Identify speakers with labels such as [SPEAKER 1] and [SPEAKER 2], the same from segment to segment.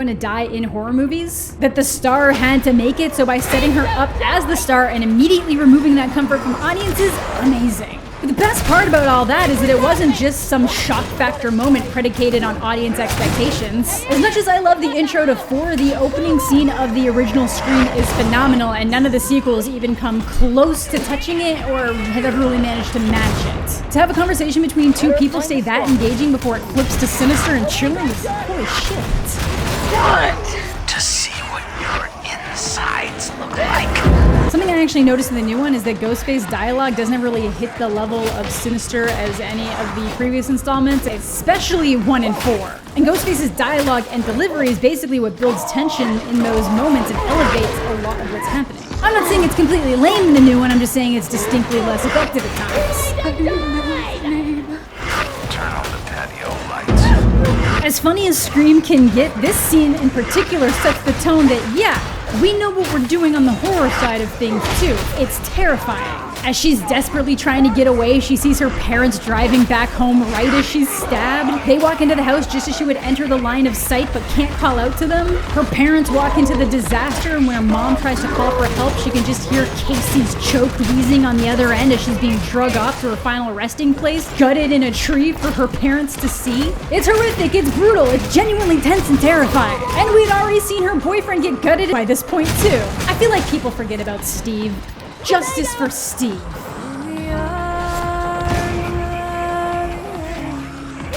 [SPEAKER 1] going to die in horror movies, that the star had to make it, so by setting her up as the star and immediately removing that comfort from audiences, amazing. But the best part about all that is that it wasn't just some shock factor moment predicated on audience expectations. As much as I love the intro to 4, the opening scene of the original Scream is phenomenal, and none of the sequels even come close to touching it or have ever really managed to match it. To have a conversation between two people stay that engaging before it flips to sinister and chilling is holy shit.
[SPEAKER 2] What? To see what your insides look like.
[SPEAKER 1] Something I actually noticed in the new one is that Ghostface dialogue doesn't really hit the level of sinister as any of the previous installments, especially 1 and 4. And Ghostface's dialogue and delivery is basically what builds tension in those moments and elevates a lot of what's happening. I'm not saying it's completely lame in the new one, I'm just saying it's distinctly less effective at times.
[SPEAKER 2] Turn on the patio lights.
[SPEAKER 1] As funny as Scream can get, this scene in particular sets the tone that, yeah, we know what we're doing on the horror side of things too. It's terrifying. As she's desperately trying to get away, she sees her parents driving back home right as she's stabbed. They walk into the house just as she would enter the line of sight but can't call out to them. Her parents walk into the disaster, and when her mom tries to call for help, she can just hear Casey's choked wheezing on the other end as she's being drugged off to her final resting place, gutted in a tree for her parents to see. It's horrific, it's brutal, it's genuinely tense and terrifying. And we'd already seen her boyfriend get gutted by this point too. I feel like people forget about Steve. Justice for Steve.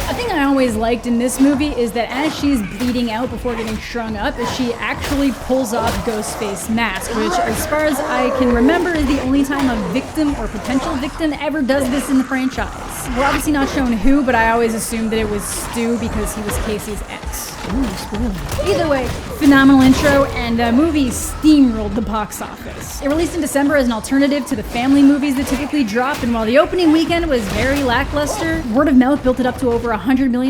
[SPEAKER 1] A thing I always liked in this movie is that as she's bleeding out before getting strung up, is she actually pulls off Ghostface mask, which as far as I can remember is the only time a victim or potential victim ever does this in the franchise. We're obviously not shown who, but I always assumed that it was Stu because he was Casey's ex. Ooh, spoiler. Either way, phenomenal intro, and the movie steamrolled the box office. It released in December as an alternative to the family movies that typically drop, and while the opening weekend was very lackluster, word of mouth built it up to over $100 million